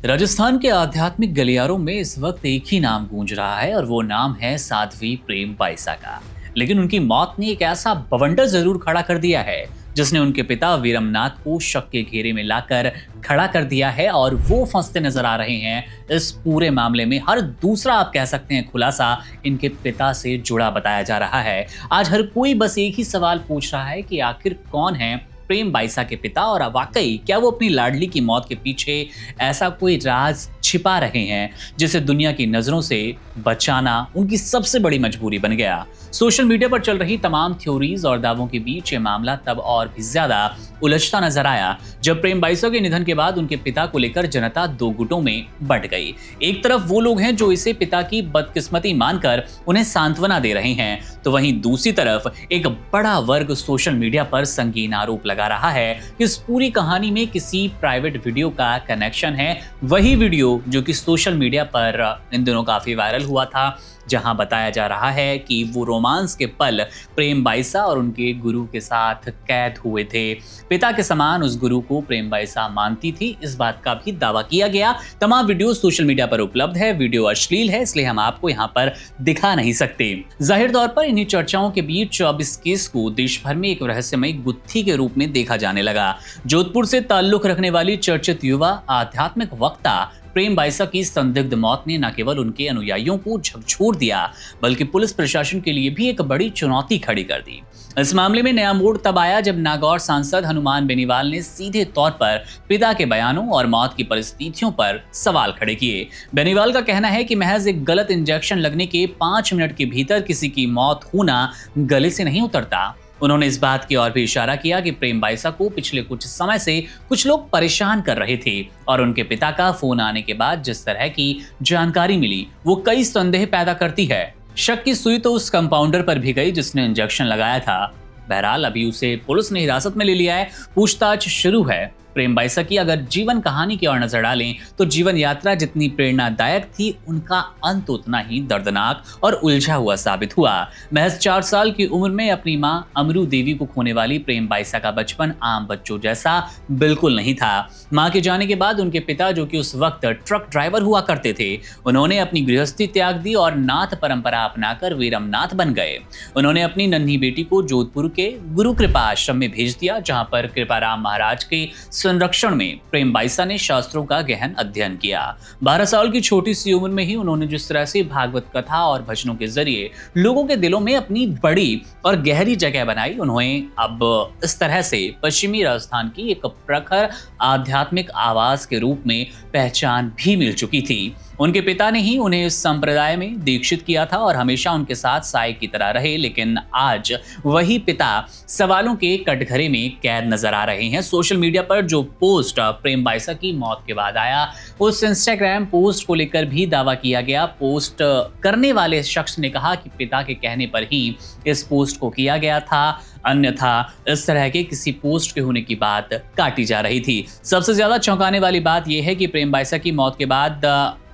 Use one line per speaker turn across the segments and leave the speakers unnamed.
राजस्थान के आध्यात्मिक गलियारों में इस वक्त एक ही नाम गूंज रहा है और वो नाम है साध्वी प्रेम बाइसा का। लेकिन उनकी मौत ने एक ऐसा बवंडर जरूर खड़ा कर दिया है जिसने उनके पिता वीरमनाथ को शक के घेरे में लाकर खड़ा कर दिया है और वो फंसते नजर आ रहे हैं इस पूरे मामले में। हर दूसरा आप कह सकते हैं खुलासा इनके पिता से जुड़ा बताया जा रहा है। आज हर कोई बस एक ही सवाल पूछ रहा है कि आखिर कौन है प्रेम बाइसा के पिता और वाकई क्या वो अपनी लाडली की मौत के पीछे ऐसा कोई राज छिपा रहे हैं जिसे दुनिया की नजरों से बचाना उनकी सबसे बड़ी मजबूरी बन गया। सोशल मीडिया पर चल रही तमाम थ्योरीज और दावों के बीच ये मामला तब और भी ज्यादा उलझता नजर आया जब प्रेम बाइसा के निधन के बाद उनके पिता को लेकर जनता दो गुटों में बंट गई। एक तरफ वो लोग हैं जो इसे पिता की बदकिस्मती मानकर उन्हें सांत्वना दे रहे हैं, तो वहीं दूसरी तरफ एक बड़ा वर्ग सोशल मीडिया पर संगीन आरोप लगा रहा है कि इस पूरी कहानी में किसी प्राइवेट वीडियो का कनेक्शन है। वही वीडियो जो कि सोशल मीडिया पर इन दिनों काफी वायरल हुआ था, जहां बताया जा रहा है कि वो रोमांस के पल प्रेम बाइसा और उनके गुरु के साथ कैद हुए थे। पिता के समान उस गुरु को प्रेम बाइसा मानती थी, इस बात का भी दावा किया गया। तमाम वीडियो सोशल मीडिया पर उपलब्ध है। वीडियो अश्लील है, इसलिए हम आपको यहाँ पर दिखा नहीं सकते। जाहिर तौर पर इन्हीं चर्चाओं के बीच अब इस केस को देश भर में एक रहस्यमय गुत्थी के रूप में देखा जाने लगा। जोधपुर से ताल्लुक रखने वाली चर्चित युवा आध्यात्मिक वक्ता प्रेम बाइसा की संदिग्ध मौत ने न केवल उनके अनुयायियों को झकझोर दिया बल्कि पुलिस प्रशासन के लिए भी एक बड़ी चुनौती खड़ी कर दी। इस मामले में नया मोड़ तब आया जब नागौर सांसद हनुमान बेनीवाल ने सीधे तौर पर पिता के बयानों और मौत की परिस्थितियों पर सवाल खड़े किए। बेनीवाल का कहना है कि महज एक गलत इंजेक्शन लगने के 5 मिनट के भीतर किसी की मौत होना गले से नहीं उतरता। उन्होंने इस बात की ओर भी इशारा किया कि प्रेम बाइसा को पिछले कुछ समय से कुछ लोग परेशान कर रहे थे और उनके पिता का फोन आने के बाद जिस तरह की जानकारी मिली वो कई संदेह पैदा करती है। शक की सुई तो उस कंपाउंडर पर भी गई जिसने इंजेक्शन लगाया था। बहरहाल अभी उसे पुलिस ने हिरासत में ले लिया है, पूछताछ शुरू है। प्रेम बाइसा की अगर जीवन कहानी की ओर नजर डालें तो जीवन यात्रा जितनी प्रेरणादायक थी उनका अंत उतना ही दर्दनाक और उलझा हुआ साबित हुआ। महज 4 साल की उम्र में अपनी मां अमरू देवी को खोने वाली प्रेम बाइसा का बचपन आम बच्चों जैसा बिल्कुल नहीं था। मां के जाने के बाद उनके पिता, जो कि उस वक्त ट्रक ड्राइवर हुआ करते थे, उन्होंने अपनी गृहस्थी त्याग दी और नाथ परंपरा अपनाकर वीरमनाथ बन गए। उन्होंने अपनी नन्ही बेटी को जोधपुर के गुरु कृपा आश्रम में भेज दिया, जहां पर कृपाराम महाराज के संरक्षण में प्रेम बाइसा ने शास्त्रों का गहन अध्ययन किया। 12 साल की छोटी सी उम्र में ही उन्होंने जिस तरह से भागवत कथा और भजनों के जरिए लोगों के दिलों में अपनी बड़ी और गहरी जगह बनाई, उन्हें अब इस तरह से पश्चिमी राजस्थान की एक प्रखर आध्यात्मिक आवाज के रूप में पहचान भी मिल चुकी थी। उनके पिता ने ही उन्हें इस संप्रदाय में दीक्षित किया था और हमेशा उनके साथ साय की तरह रहे, लेकिन आज वही पिता सवालों के कटघरे में कैद नजर आ रहे हैं। सोशल मीडिया पर जो पोस्ट प्रेम बाइसा की मौत के बाद आया, उस इंस्टाग्राम पोस्ट को लेकर भी दावा किया गया। पोस्ट करने वाले शख्स ने कहा कि पिता के कहने पर ही इस पोस्ट को किया गया था, अन्यथा इस तरह के किसी पोस्ट के होने की बात काटी जा रही थी। सबसे ज्यादा चौंकाने वाली बात यह है कि प्रेम बाइसा की मौत के बाद,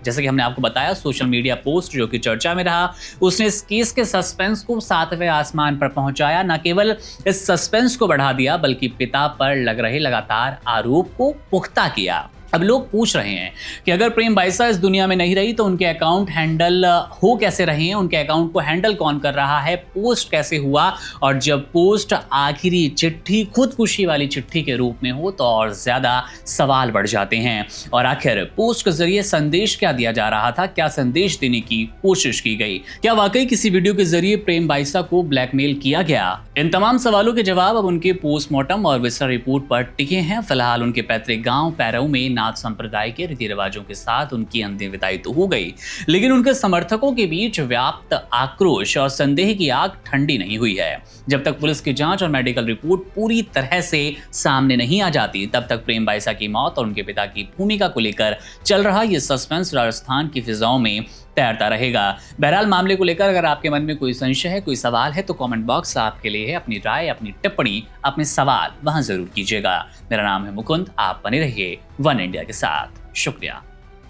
जैसे कि हमने आपको बताया, सोशल मीडिया पोस्ट जो कि चर्चा में रहा, उसने इस केस के सस्पेंस को 7वें आसमान पर पहुंचाया। न केवल इस सस्पेंस को बढ़ा दिया बल्कि पिता पर लग रहे लगातार आरोप को पुख्ता किया। अब लोग पूछ रहे हैं कि अगर प्रेम बाइसा इस दुनिया में नहीं रही तो उनके अकाउंट हैंडल हो कैसे रहे हैं, उनके अकाउंट को हैंडल कौन कर रहा है, पोस्ट कैसे हुआ, और जब पोस्ट आखिरी चिट्ठी खुदकुशी वाली चिट्ठी के रूप में हो तो और ज्यादा सवाल बढ़ जाते हैं। और आखिर पोस्ट के जरिए संदेश क्या दिया जा रहा था, क्या संदेश देने की कोशिश की गई, क्या वाकई किसी वीडियो के जरिए प्रेम बाइसा को ब्लैकमेल किया गया? इन तमाम सवालों के जवाब अब उनके पोस्टमार्टम और विसरा रिपोर्ट पर टिके हैं। फिलहाल उनके पैतृक गांव पैरऊ में नाथ संप्रदाय के रीति रिवाजों के साथ उनकी अंतिम विदाई तो हो गई, लेकिन उनके समर्थकों के बीच व्याप्त आक्रोश और संदेह की आग ठंडी नहीं हुई है। जब तक पुलिस की जांच और मेडिकल रिपोर्ट पूरी तरह से सामने नहीं आ जाती, तब तक प्रेम बाइसा की मौत और उनके पिता की भूमिका को लेकर चल रहा यह सस्पेंस राजस्थान की फिजाओं में तैरता रहेगा। बहरहाल मामले को लेकर अगर आपके मन में कोई संशय है, कोई सवाल है, तो कमेंट बॉक्स आपके लिए है। अपनी राय, अपनी टिप्पणी, अपने सवाल वहां जरूर कीजिएगा। मेरा नाम है मुकुंद, आप बने रहिए वन इंडिया के साथ। शुक्रिया।